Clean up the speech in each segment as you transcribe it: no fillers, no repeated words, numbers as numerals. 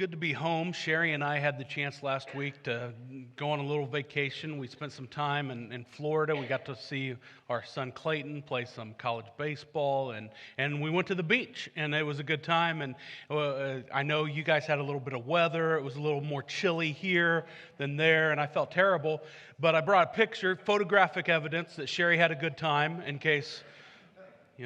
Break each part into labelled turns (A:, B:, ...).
A: good to be home. Sherry and I had the chance last week to go on a little vacation. We spent some time in Florida. We got to see our son Clayton play some college baseball, and we went to the beach, and it was a good time. And I know you guys had a little bit of weather. It was a little more chilly here than there, and I felt terrible. But I brought a picture, photographic evidence that Sherry had a good time in case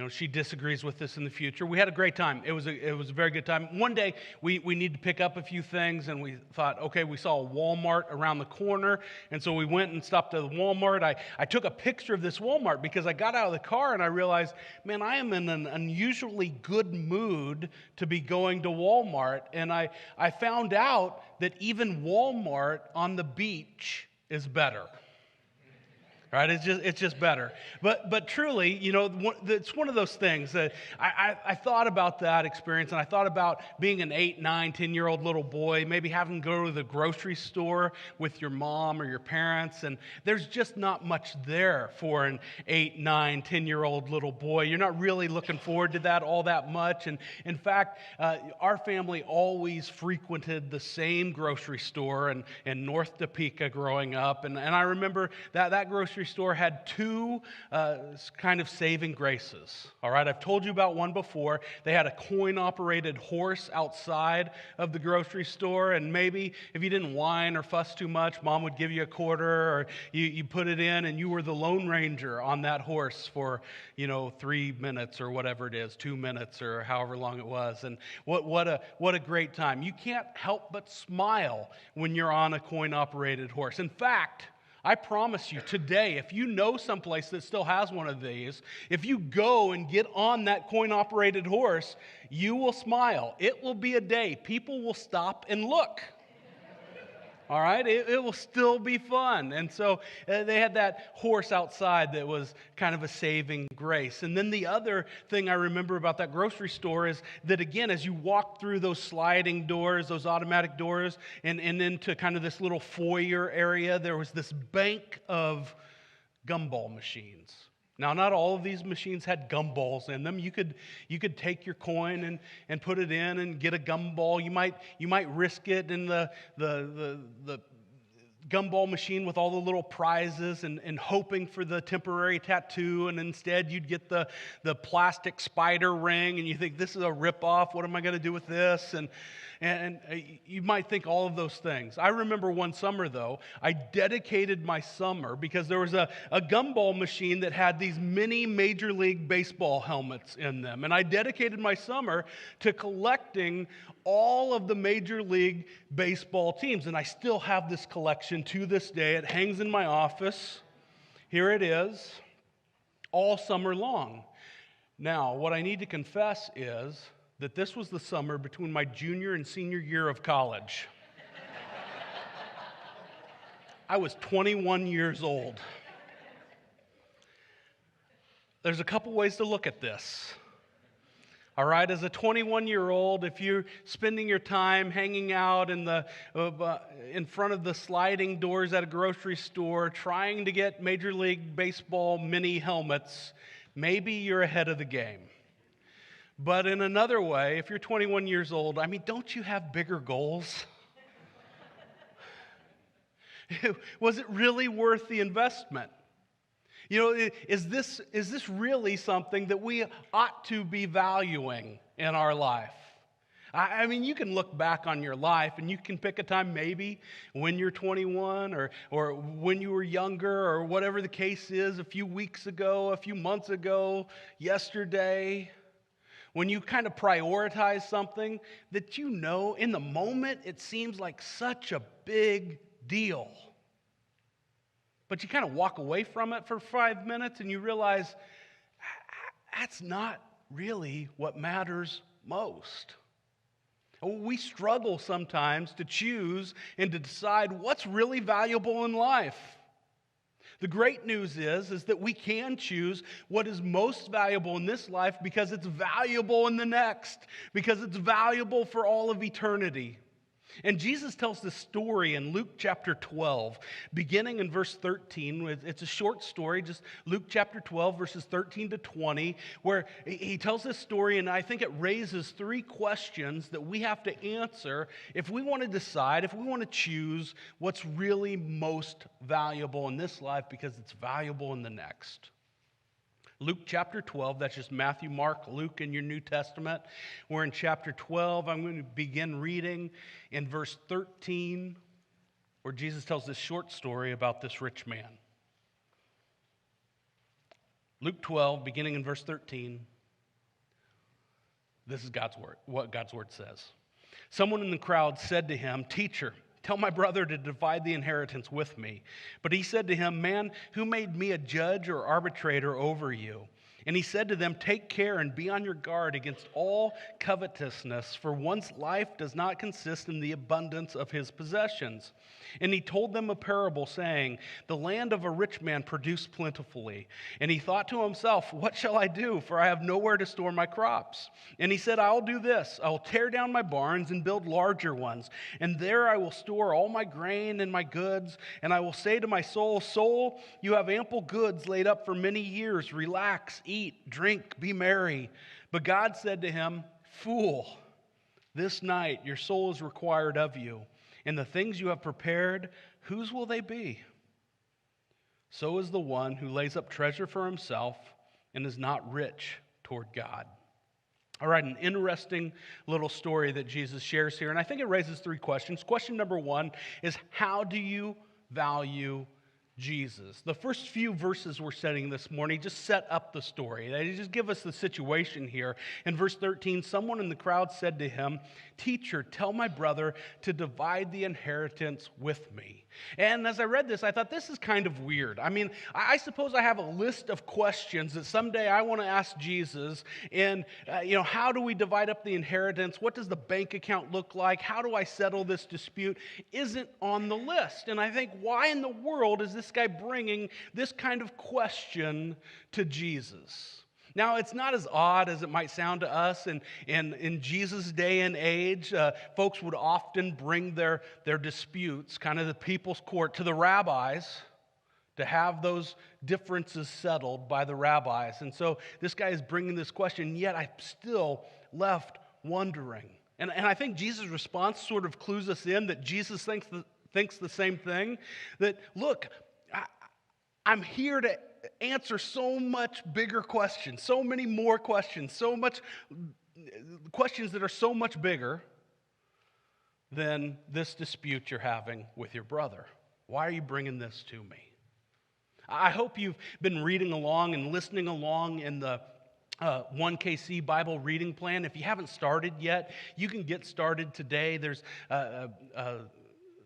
A: she disagrees with this in the future. We had a great time. It was a very good time. One day, we need to pick up a few things, and we thought, okay, we saw a Walmart around the corner, and so we went and stopped at the Walmart. I took a picture of this Walmart because I got out of the car and I realized, man, I am in an unusually good mood to be going to Walmart, and I found out that even Walmart on the beach is better. Right? It's just better. But truly, it's one of those things that I thought about that experience, and I thought about being an 8, 9, 10-year-old little boy, maybe having to go to the grocery store with your mom or your parents, and there's just not much there for an 8, 9, 10-year-old little boy. You're not really looking forward to that all that much. And in fact, our family always frequented the same grocery store in North Topeka growing up, and I remember that grocery store had two kind of saving graces. All right, I've told you about one before. They had a coin-operated horse outside of the grocery store, and maybe if you didn't whine or fuss too much, Mom would give you a quarter, or you put it in, and you were the Lone Ranger on that horse for 3 minutes or whatever it is, 2 minutes or however long it was. And what a great time! You can't help but smile when you're on a coin-operated horse. In fact, I promise you today, if you know someplace that still has one of these, if you go and get on that coin-operated horse, you will smile. It will be a day. People will stop and look. All right? It will still be fun. And so they had that horse outside that was kind of a saving grace. And then the other thing I remember about that grocery store is that, again, as you walk through those sliding doors, those automatic doors, and into kind of this little foyer area, there was this bank of gumball machines. Now, not all of these machines had gumballs in them. You could take your coin and put it in and get a gumball. You might risk it in the gumball machine with all the little prizes and hoping for the temporary tattoo, and instead you'd get the plastic spider ring, and you think, this is a ripoff. What am I going to do with this? And you might think all of those things. I remember one summer, though, I dedicated my summer because there was a gumball machine that had these mini Major League Baseball helmets in them. And I dedicated my summer to collecting all of the Major League Baseball teams. And I still have this collection to this day. It hangs in my office. Here it is, all summer long. Now, what I need to confess is that this was the summer between my junior and senior year of college. I was 21 years old. There's a couple ways to look at this. All right, as a 21-year-old, if you're spending your time hanging out in front of the sliding doors at a grocery store, trying to get Major League Baseball mini helmets, maybe you're ahead of the game. But in another way, if you're 21 years old, don't you have bigger goals? Was it really worth the investment? Is this really something that we ought to be valuing in our life? You can look back on your life and you can pick a time maybe when you're 21 or when you were younger or whatever the case is, a few weeks ago, a few months ago, yesterday, when you kind of prioritize something that in the moment it seems like such a big deal. But you kind of walk away from it for 5 minutes and you realize that's not really what matters most. We struggle sometimes to choose and to decide what's really valuable in life. The great news is that we can choose what is most valuable in this life because it's valuable in the next, because it's valuable for all of eternity. And Jesus tells this story in Luke chapter 12, beginning in verse 13. It's a short story, just Luke chapter 12, verses 13 to 20, where he tells this story, and I think it raises three questions that we have to answer if we want to decide, if we want to choose what's really most valuable in this life because it's valuable in the next. Luke chapter 12, that's just Matthew, Mark, Luke in your New Testament. We're in chapter 12. I'm going to begin reading in verse 13, where Jesus tells this short story about this rich man. Luke 12, beginning in verse 13. This is God's word, what God's word says. Someone in the crowd said to him, "Teacher, tell my brother to divide the inheritance with me." But he said to him, "Man, who made me a judge or arbitrator over you?" And he said to them, "Take care and be on your guard against all covetousness, for one's life does not consist in the abundance of his possessions." And he told them a parable, saying, "The land of a rich man produced plentifully. And he thought to himself, 'What shall I do? For I have nowhere to store my crops.' And he said, 'I'll do this. I will tear down my barns and build larger ones. And there I will store all my grain and my goods. And I will say to my soul, Soul, you have ample goods laid up for many years. Relax, eat, drink, be merry.' But God said to him, 'Fool, this night your soul is required of you. And the things you have prepared, whose will they be? So is the one who lays up treasure for himself and is not rich toward God.'" All right, an interesting little story that Jesus shares here. And I think it raises three questions. Question number one is, how do you value Jesus? The first few verses we're studying this morning just set up the story. They just give us the situation here. In verse 13, someone in the crowd said to him, "Teacher, tell my brother to divide the inheritance with me." And as I read this, I thought, this is kind of weird. I mean, I suppose I have a list of questions that someday I want to ask Jesus. And, how do we divide up the inheritance? What does the bank account look like? How do I settle this dispute? Isn't on the list. And I think, why in the world is this guy bringing this kind of question to Jesus? Now, it's not as odd as it might sound to us. And in Jesus' day and age, folks would often bring their disputes, kind of the people's court, to the rabbis to have those differences settled by the rabbis. And so this guy is bringing this question, yet I'm still left wondering. And I think Jesus' response sort of clues us in that Jesus thinks the same thing. That, look, I'm here to answer so much bigger questions, so many more questions, so much questions that are so much bigger than this dispute you're having with your brother. Why are you bringing this to me? I hope you've been reading along and listening along in the 1KC Bible reading plan. If you haven't started yet, you can get started today. There's a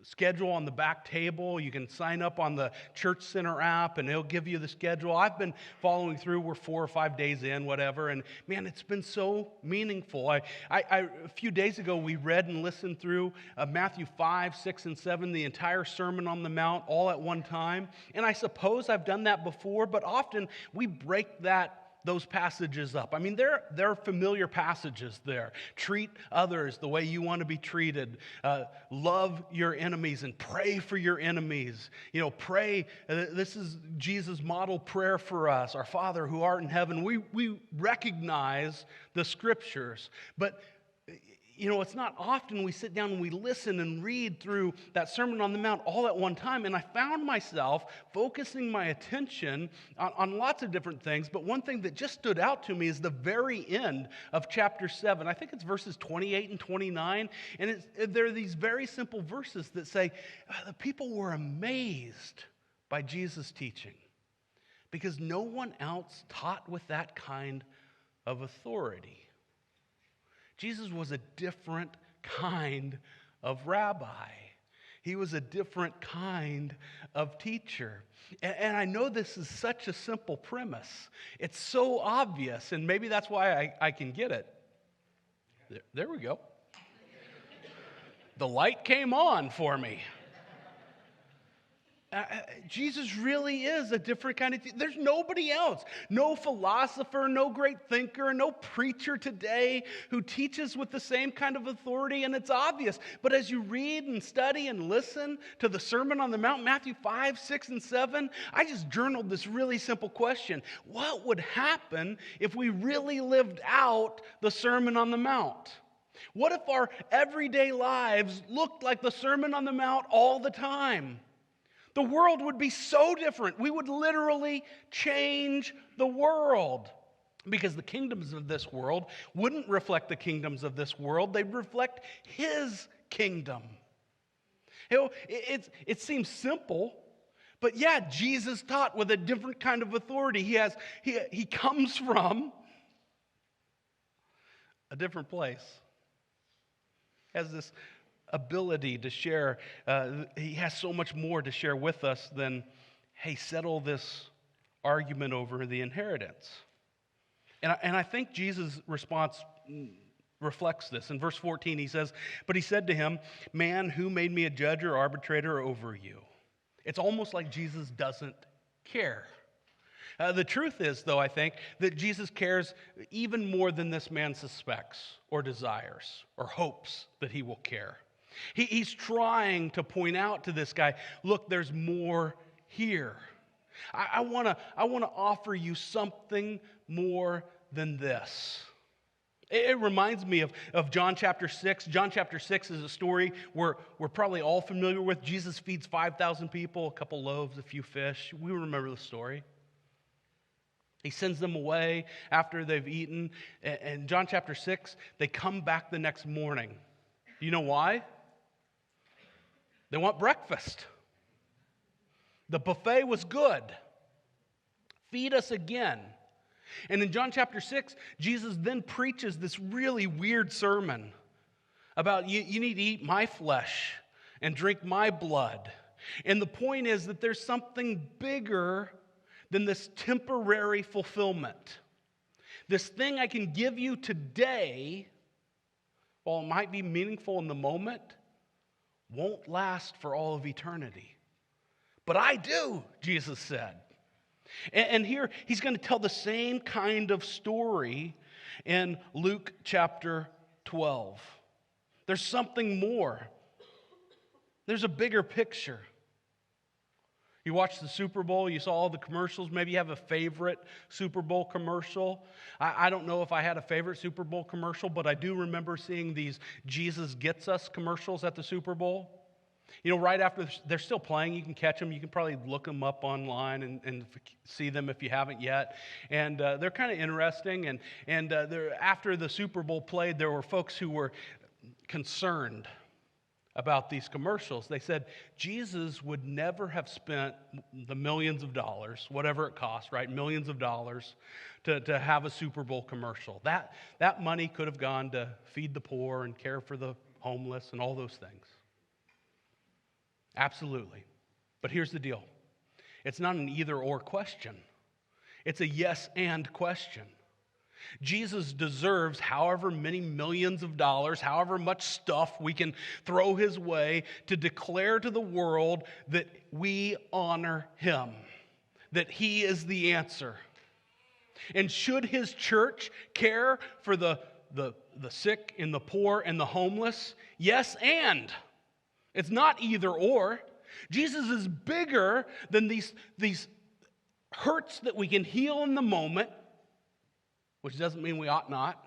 A: schedule on the back table. You can sign up on the Church Center app and it'll give you the schedule. I've been following through. We're 4 or 5 days in, whatever, and man, it's been so meaningful. A few days ago, we read and listened through Matthew 5, 6, and 7, the entire Sermon on the Mount, all at one time. And I suppose I've done that before, but often we break those passages up. I mean, they're familiar passages there. Treat others the way you want to be treated. Love your enemies and pray for your enemies. Pray. This is Jesus' model prayer for us. Our Father who art in heaven. We recognize the Scriptures, but it's not often we sit down and we listen and read through that Sermon on the Mount all at one time. And I found myself focusing my attention on lots of different things. But one thing that just stood out to me is the very end of chapter 7. I think it's verses 28 and 29. And there are these very simple verses that say, the people were amazed by Jesus' teaching because no one else taught with that kind of authority. Jesus was a different kind of rabbi. He was a different kind of teacher. And I know this is such a simple premise. It's so obvious, and maybe that's why I can get it. There we go. The light came on for me. Jesus really is a different kind of there's nobody else. No philosopher, no great thinker, no preacher today who teaches with the same kind of authority, and it's obvious. But as you read and study and listen to the Sermon on the Mount, Matthew 5, 6, and 7, I just journaled this really simple question. What would happen if we really lived out the Sermon on the Mount? What if our everyday lives looked like the Sermon on the Mount all the time? The world would be so different. We would literally change the world because the kingdoms of this world wouldn't reflect the kingdoms of this world. They'd reflect His kingdom. It seems simple, but yeah, Jesus taught with a different kind of authority. He comes from a different place. Has this ability to share. He has so much more to share with us than, hey, settle this argument over the inheritance. And I think Jesus' response reflects this. In verse 14, he says, "But he said to him, 'Man, who made me a judge or arbitrator over you?'" It's almost like Jesus doesn't care. The truth is, though, I think, that Jesus cares even more than this man suspects or desires or hopes that he will care. He's trying to point out to this guy, look, there's more here. I want to offer you something more than this. It reminds me of John chapter 6. John chapter 6 is a story we're probably all familiar with. Jesus feeds 5,000 people, a couple loaves, a few fish. We remember the story. He sends them away after they've eaten. And John chapter 6, they come back the next morning. Do you know why? They want breakfast. The buffet was good. Feed us again. And in John chapter 6, Jesus then preaches this really weird sermon about you need to eat my flesh and drink my blood. And the point is that there's something bigger than this temporary fulfillment. This thing I can give you today, while it might be meaningful in the moment, won't last for all of eternity. But I do, Jesus said. And here he's going to tell the same kind of story in Luke chapter 12. There's something more. There's a bigger picture. You watched the Super Bowl, you saw all the commercials. Maybe you have a favorite Super Bowl commercial. I don't know if I had a favorite Super Bowl commercial, but I do remember seeing these Jesus Gets Us commercials at the Super Bowl. You know, right after they're still playing, you can catch them. You can probably look them up online and see them if you haven't yet. And they're kind of interesting. And after the Super Bowl played, there were folks who were concerned about these commercials. They said Jesus would never have spent the millions of dollars, whatever it costs, right? Millions of dollars to have a Super Bowl commercial. That money could have gone to feed the poor and care for the homeless and all those things. Absolutely. But here's the deal. It's not an either-or question. It's a yes and question. Jesus deserves however many millions of dollars, however much stuff we can throw his way to declare to the world that we honor him, that he is the answer. And should his church care for the sick and the poor and the homeless? Yes, and. It's not either or. Jesus is bigger than these hurts that we can heal in the moment, which doesn't mean we ought not.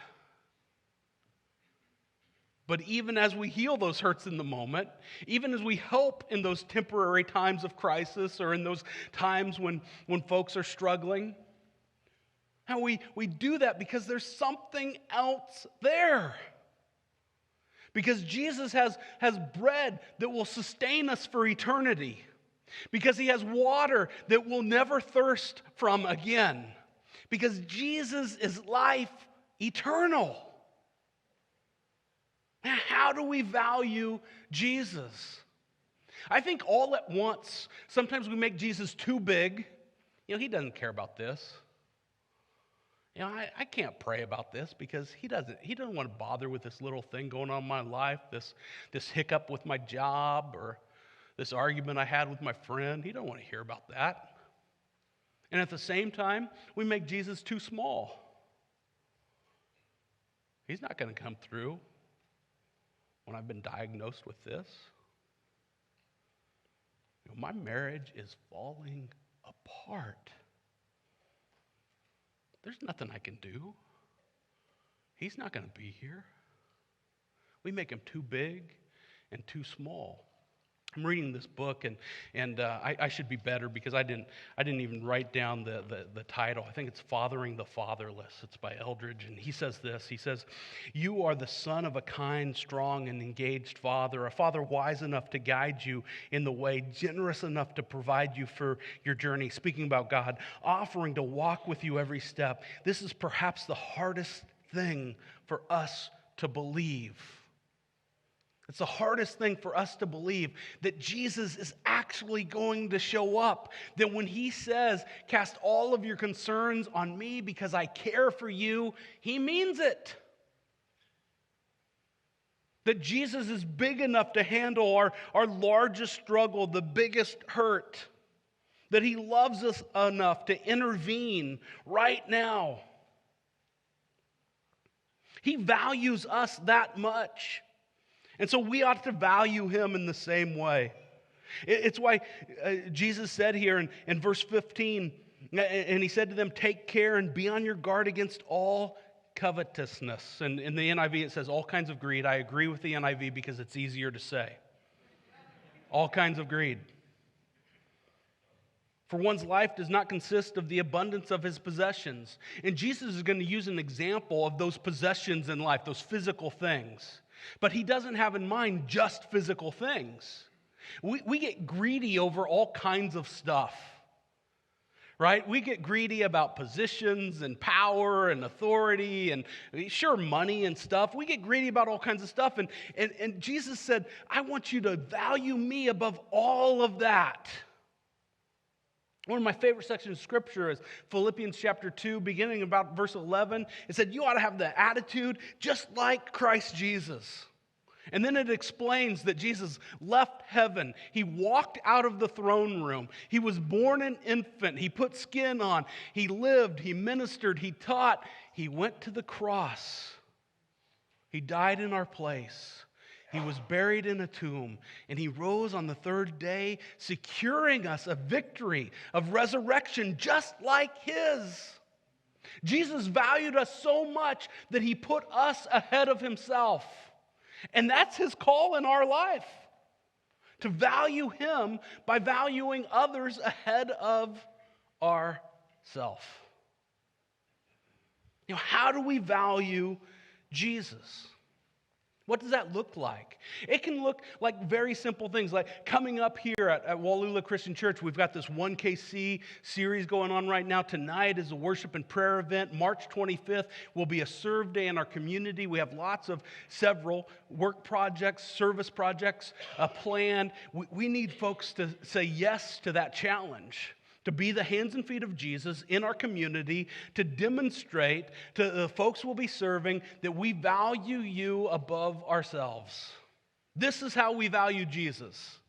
A: But even as we heal those hurts in the moment, even as we help in those temporary times of crisis or in those times when folks are struggling, how we do that because there's something else there. Because Jesus has bread that will sustain us for eternity. Because he has water that we'll never thirst from again. Because Jesus is life eternal. Now, how do we value Jesus? I think all at once, sometimes we make Jesus too big. You know, he doesn't care about this. You know, I can't pray about this because he doesn't want to bother with this little thing going on in my life, this hiccup with my job, or This argument I had with my friend, he don't want to hear about that. And at the same time, we make Jesus too small. He's not going to come through when I've been diagnosed with this. My marriage is falling apart. There's nothing I can do. He's not going to be here. We make him too big and too small. I'm reading this book, and I should be better because I didn't even write down the title. I think it's Fathering the Fatherless. It's by Eldridge, and he says this. He says, "You are the son of a kind, strong, and engaged father, a father wise enough to guide you in the way, generous enough to provide you for your journey," speaking about God, "offering to walk with you every step. This is perhaps the hardest thing for us to believe." It's the hardest thing for us to believe, that Jesus is actually going to show up. That when he says, "Cast all of your concerns on me because I care for you," he means it. That Jesus is big enough to handle our largest struggle, the biggest hurt. That he loves us enough to intervene right now. He values us that much. And so we ought to value him in the same way. It's why Jesus said here in verse 15, and he said to them, "Take care and be on your guard against all covetousness." And in the NIV it says all kinds of greed. I agree with the NIV because it's easier to say. All kinds of greed. For one's life does not consist of the abundance of his possessions. And Jesus is going to use an example of those possessions in life, those physical things. But he doesn't have in mind just physical things. We get greedy over all kinds of stuff, right? We get greedy about positions and power and authority and sure, money and stuff. We get greedy about all kinds of stuff. And Jesus said, "I want you to value me above all of that." One of my favorite sections of Scripture is Philippians chapter 2, beginning about verse 11. It said, "You ought to have the attitude just like Christ Jesus." And then it explains that Jesus left heaven. He walked out of the throne room. He was born an infant. He put skin on. He lived. He ministered. He taught. He went to the cross. He died in our place. He was buried in a tomb, and he rose on the third day, securing us a victory of resurrection just like his. Jesus valued us so much that he put us ahead of himself. And that's his call in our life, to value him by valuing others ahead of ourselves. How do we value Jesus? What does that look like? It can look like very simple things, like coming up here at Wallula Christian Church. We've got this 1KC series going on right now. Tonight is a worship and prayer event. March 25th will be a serve day in our community. We have several work projects, service projects planned. We need folks to say yes to that challenge, to be the hands and feet of Jesus in our community, to demonstrate to the folks we'll be serving that we value you above ourselves. This is how we value Jesus,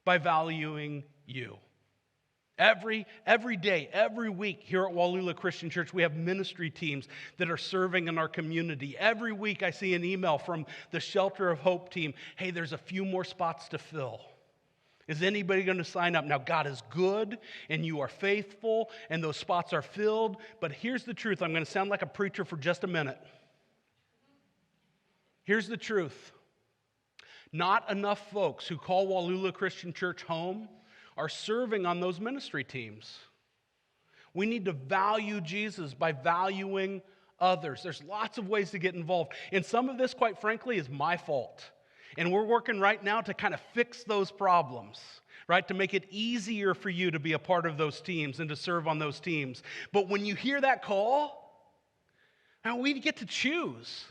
A: by valuing you. Every day, every week here at Wallula Christian Church, we have ministry teams that are serving in our community. Every week I see an email from the Shelter of Hope team. "Hey, there's a few more spots to fill. Is anybody going to sign up?" Now, God is good, and you are faithful, and those spots are filled. But here's the truth. I'm going to sound like a preacher for just a minute. Here's the truth. Not enough folks who call Wallula Christian Church home are serving on those ministry teams. We need to value Jesus by valuing others. There's lots of ways to get involved. And some of this, quite frankly, is my fault. And we're working right now to kind of fix those problems, right? To make it easier for you to be a part of those teams and to serve on those teams. But when you hear that call, now we get to choose.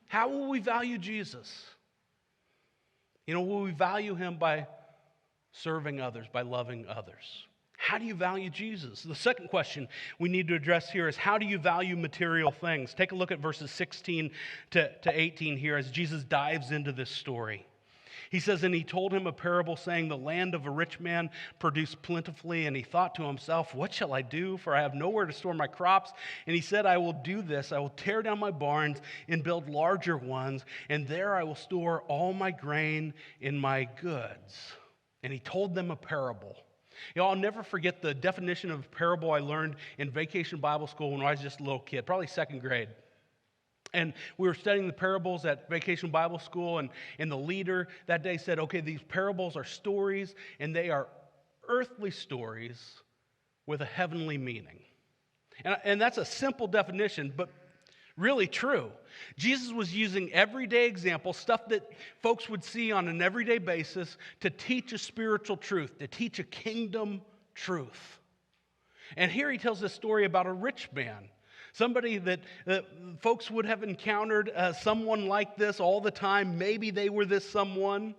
A: How will we value Jesus? Will we value him by serving others, by loving others? How do you value Jesus? The second question we need to address here is, how do you value material things? Take a look at verses 16 to 18 here as Jesus dives into this story. He says, and he told him a parable saying, the land of a rich man produced plentifully, and he thought to himself, what shall I do? For I have nowhere to store my crops. And he said, I will do this. I will tear down my barns and build larger ones, and there I will store all my grain in my goods. And he told them a parable. You know, I'll never forget the definition of parable I learned in Vacation Bible School when I was just a little kid, probably second grade. And we were studying the parables at Vacation Bible School, and the leader that day said, okay, these parables are stories, and they are earthly stories with a heavenly meaning. And that's a simple definition, but really true. Jesus was using everyday examples, stuff that folks would see on an everyday basis, to teach a spiritual truth, to teach a kingdom truth. And here he tells this story about a rich man. Somebody that folks would have encountered someone like this all the time. Maybe they were this someone.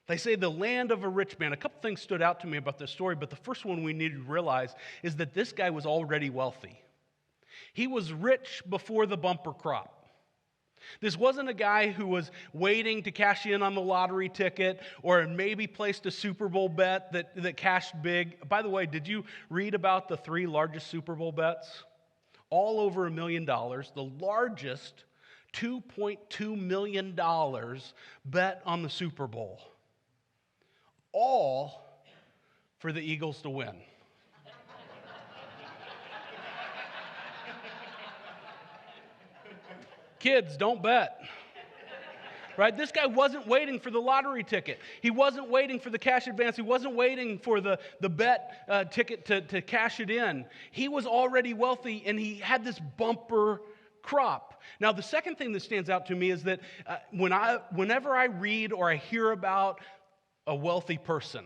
A: They say the land of a rich man. A couple things stood out to me about this story, but the first one we need to realize is that this guy was already wealthy. He was rich before the bumper crop. This wasn't a guy who was waiting to cash in on the lottery ticket or maybe placed a Super Bowl bet that cashed big. By the way, did you read about the 3 largest Super Bowl bets? All over $1 million, the largest $2.2 million bet on the Super Bowl. All for the Eagles to win. Kids, don't bet. Right? This guy wasn't waiting for the lottery ticket. He wasn't waiting for the cash advance. He wasn't waiting for the bet ticket to cash it in. He was already wealthy, and he had this bumper crop. Now, the second thing that stands out to me is that whenever I read or I hear about a wealthy person,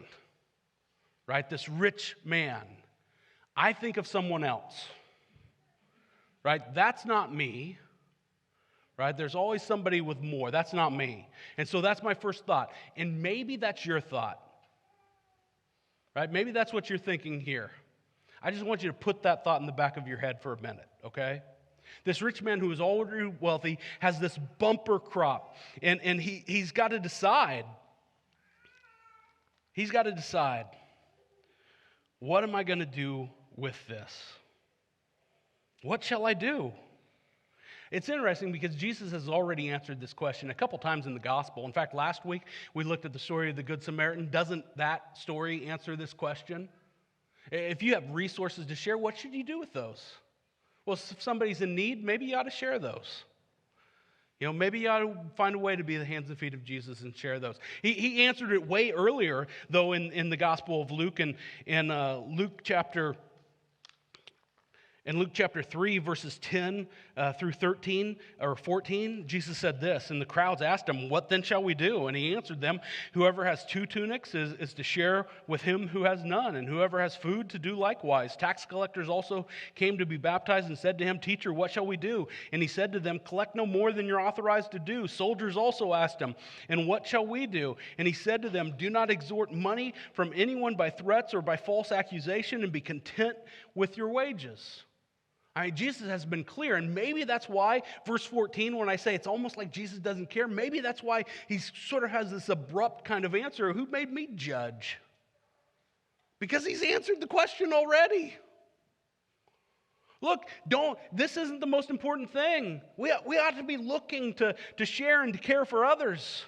A: right, this rich man, I think of someone else. Right? That's not me. Right? There's always somebody with more. That's not me. And so that's my first thought. And maybe that's your thought. Right? Maybe that's what you're thinking here. I just want you to put that thought in the back of your head for a minute, okay? This rich man who is already wealthy has this bumper crop. And he's got to decide. He's got to decide, what am I going to do with this? What shall I do? It's interesting because Jesus has already answered this question a couple times in the gospel. In fact, last week we looked at the story of the Good Samaritan. Doesn't that story answer this question? If you have resources to share, what should you do with those? Well, if somebody's in need, maybe you ought to share those. You know, maybe you ought to find a way to be the hands and feet of Jesus and share those. He answered it way earlier, though, in the Gospel of Luke. And in Luke chapter 3, verses 10 through 13 or 14, Jesus said this, and the crowds asked him, what then shall we do? And he answered them, whoever has 2 tunics is to share with him who has none, and whoever has food to do likewise. Tax collectors also came to be baptized and said to him, Teacher, what shall we do? And he said to them, collect no more than you're authorized to do. Soldiers also asked him, and what shall we do? And he said to them, do not extort money from anyone by threats or by false accusation, and be content with your wages. I mean, Jesus has been clear, and maybe that's why, verse 14, when I say it's almost like Jesus doesn't care, maybe that's why he sort of has this abrupt kind of answer, who made me judge? Because he's answered the question already. Look, this isn't the most important thing. We ought to be looking to share and to care for others.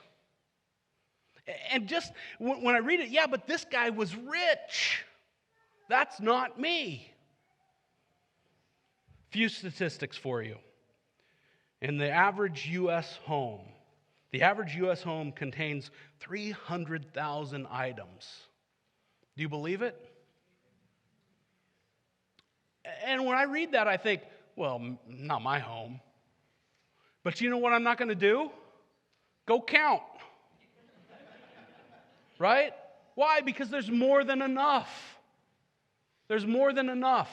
A: And just, when I read it, yeah, but this guy was rich. That's not me. Few statistics for you. In the average U.S. home, contains 300,000 items. Do you believe it? And when I read that, I think, well, not my home. But you know what I'm not going to do? Go count. Right? Why? Because there's more than enough. There's more than enough.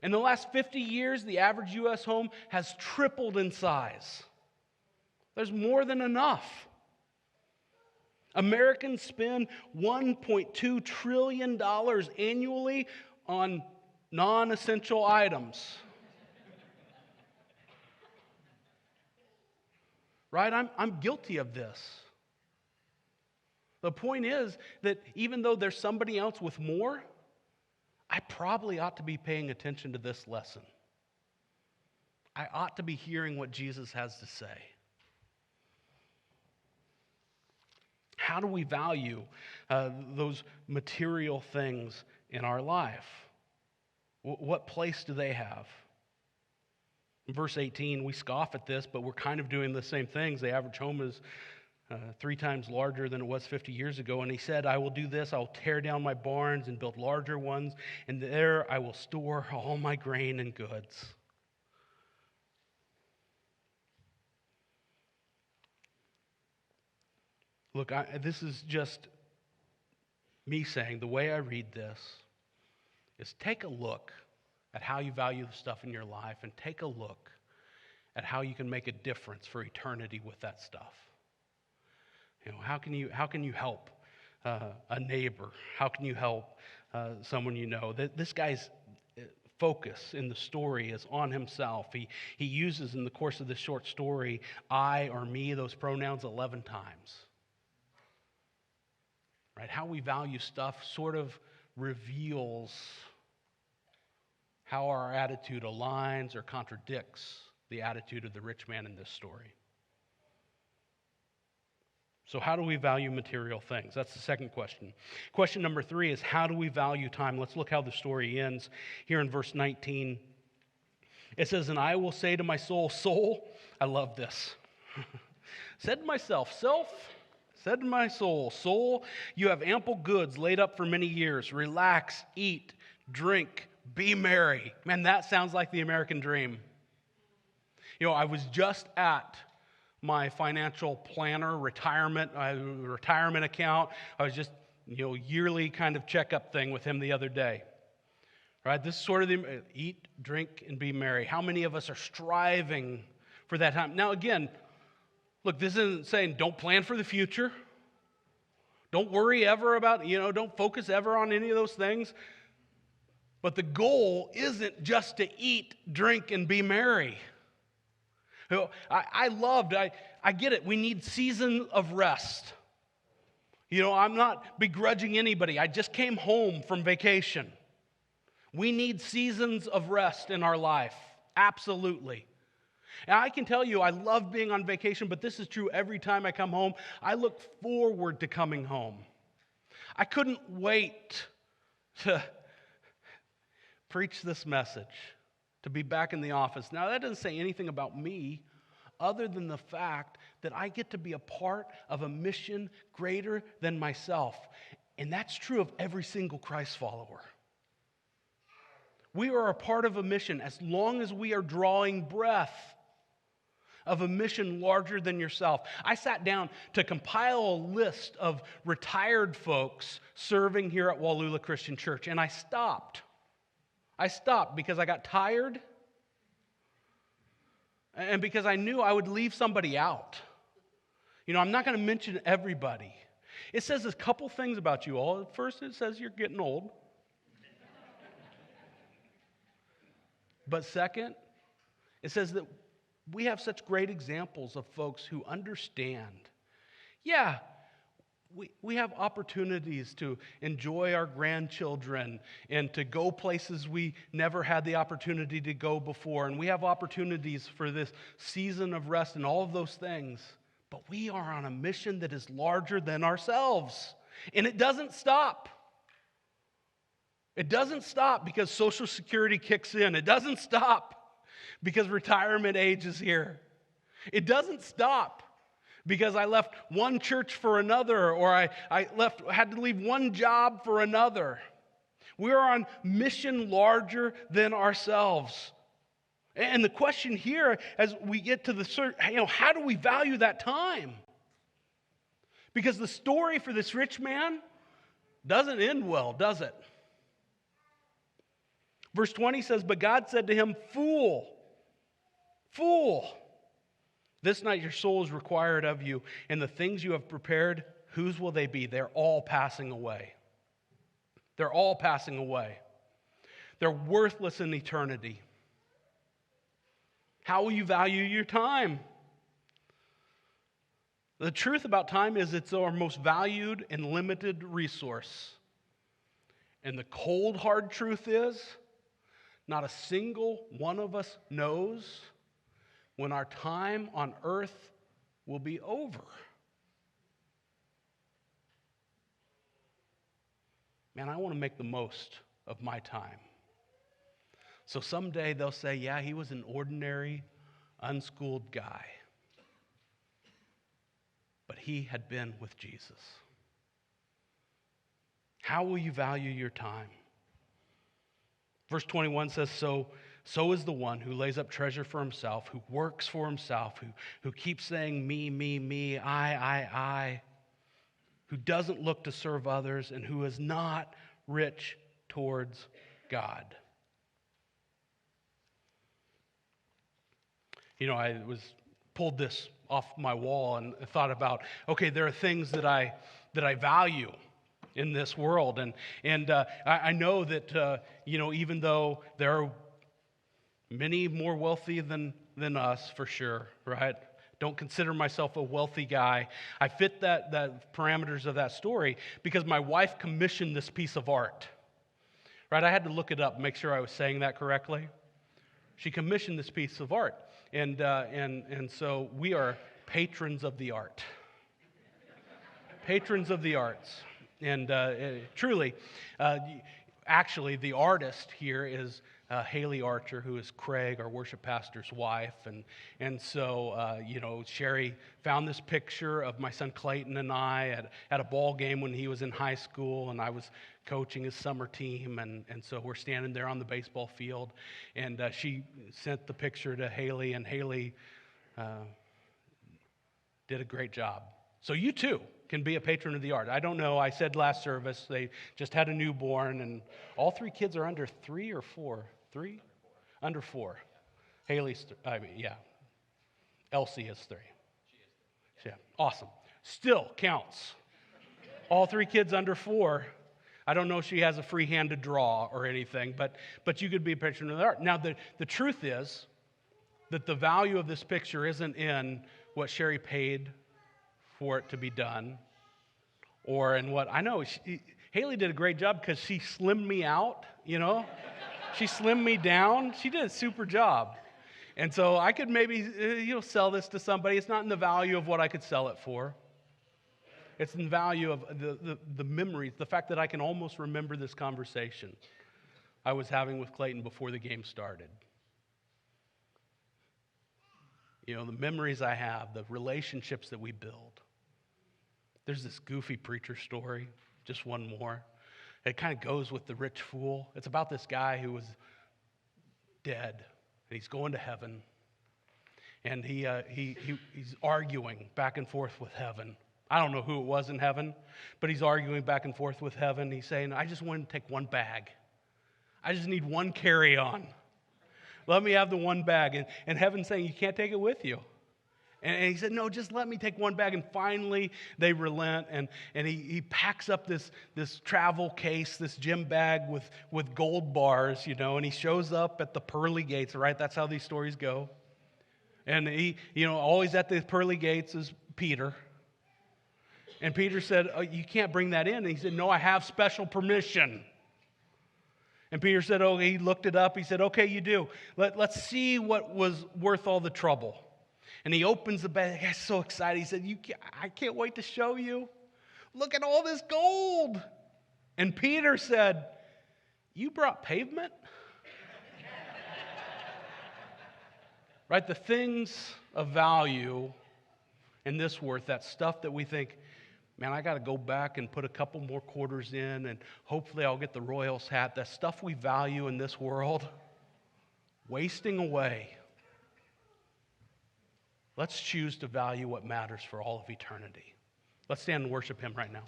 A: In the last 50 years, the average U.S. home has tripled in size. There's more than enough. Americans spend $1.2 trillion annually on non-essential items. Right? I'm guilty of this. The point is that even though there's somebody else with more, I probably ought to be paying attention to this lesson. I ought to be hearing what Jesus has to say. How do we value those material things in our life? What place do they have? In verse 18, we scoff at this, but we're kind of doing the same things. The average home is 3 times larger than it was 50 years ago. And he said, I will do this. I will tear down my barns and build larger ones, and there I will store all my grain and goods. Look, this is just me saying, the way I read this is take a look at how you value the stuff in your life and take a look at how you can make a difference for eternity with that stuff. You know, how can you help a neighbor? How can you help someone you know? This guy's focus in the story is on himself. He uses in the course of this short story, I or me, those pronouns 11 times. Right? How we value stuff sort of reveals how our attitude aligns or contradicts the attitude of the rich man in this story. So how do we value material things? That's the second question. Question number 3 is, how do we value time? Let's look how the story ends here in verse 19. It says, and I will say to my soul, I love this. Said to myself, said to my soul, you have ample goods laid up for many years. Relax, eat, drink, be merry. Man, that sounds like the American dream. You know, I was just at my financial planner retirement account. I was just, yearly kind of checkup thing with him the other day. Right? This is sort of the eat, drink, and be merry. How many of us are striving for that time? Now, again, look, this isn't saying don't plan for the future. Don't worry ever about, don't focus ever on any of those things. But the goal isn't just to eat, drink, and be merry. I get it. We need season of rest. I'm not begrudging anybody. I just came home from vacation. We need seasons of rest in our life. Absolutely. And I can tell you, I love being on vacation, but this is true every time I come home. I look forward to coming home. I couldn't wait to preach this message, to be back in the office. Now, that doesn't say anything about me other than the fact that I get to be a part of a mission greater than myself. And that's true of every single Christ follower. We are a part of a mission as long as we are drawing breath of a mission larger than yourself. I sat down to compile a list of retired folks serving here at Wallula Christian Church, and I stopped. I stopped because I got tired and because I knew I would leave somebody out. I'm not going to mention everybody. It says a couple things about you all. First, it says you're getting old. But second, it says that we have such great examples of folks who understand. Yeah, we have opportunities to enjoy our grandchildren and to go places we never had the opportunity to go before. And we have opportunities for this season of rest and all of those things. But we are on a mission that is larger than ourselves. And it doesn't stop. It doesn't stop because Social Security kicks in. It doesn't stop because retirement age is here. It doesn't stop because I left one church for another, or I had to leave one job for another. We are on mission larger than ourselves. And the question here, as we get to the, how do we value that time? Because the story for this rich man doesn't end well, does it? Verse 20 says, but God said to him, fool, this night your soul is required of you, and the things you have prepared, whose will they be? They're all passing away. They're all passing away. They're worthless in eternity. How will you value your time? The truth about time is it's our most valued and limited resource. And the cold, hard truth is, not a single one of us knows when our time on earth will be over. Man, I want to make the most of my time. So someday they'll say, yeah, he was an ordinary, unschooled guy. But he had been with Jesus. How will you value your time? Verse 21 says, So is the one who lays up treasure for himself, who works for himself, who keeps saying me, I, who doesn't look to serve others, and who is not rich towards God. You know, I pulled this off my wall and thought about, okay, there are things that I value in this world, and I know that even though there are many more wealthy than us, for sure, right? Don't consider myself a wealthy guy. I fit that parameters of that story because my wife commissioned this piece of art, right? I had to look it up, make sure I was saying that correctly. She commissioned this piece of art, and so we are patrons of the art. Patrons of the arts. And truly, actually, the artist here is Haley Archer, who is Craig, our worship pastor's wife. And so, Sherry found this picture of my son Clayton and I at a ball game when he was in high school, and I was coaching his summer team. And so we're standing there on the baseball field, and she sent the picture to Haley, and Haley did a great job. So you too can be a patron of the art. I don't know, I said last service, they just had a newborn, and all three kids are under 3 or 4? 3? Under 4. Haley's, Elsie is 3. She is 3. Yeah, awesome. Still counts. All 3 kids under 4. I don't know if she has a free hand to draw or anything, but you could be a patron of the art. Now, the truth is that the value of this picture isn't in what Sherry paid for it to be done, or in what I know. Haley did a great job because she slimmed me out, She slimmed me down. She did a super job. And so I could maybe sell this to somebody. It's not in the value of what I could sell it for. It's in the value of the memories, the fact that I can almost remember this conversation I was having with Clayton before the game started. The memories I have, the relationships that we build. There's this goofy preacher story, just one more. It kind of goes with the rich fool. It's about this guy who was dead, and he's going to heaven. And he's arguing back and forth with heaven. I don't know who it was in heaven, but he's arguing back and forth with heaven. He's saying, I just want to take one bag. I just need one carry-on. Let me have the one bag. And heaven's saying, you can't take it with you. And he said, no, just let me take one bag. And finally, they relent, and he packs up this travel case, this gym bag with gold bars, and he shows up at the pearly gates, right? That's how these stories go. And he, always at the pearly gates is Peter. And Peter said, oh, you can't bring that in. And he said, no, I have special permission. And Peter said, oh, he looked it up. He said, okay, you do. Let's see what was worth all the trouble. And he opens the bag. He's so excited. He said, I can't wait to show you. Look at all this gold. And Peter said, you brought pavement? Right? The things of value in this worth, that stuff that we think, man, I got to go back and put a couple more quarters in, and hopefully I'll get the Royals hat. That stuff we value in this world, wasting away. Let's choose to value what matters for all of eternity. Let's stand and worship him right now.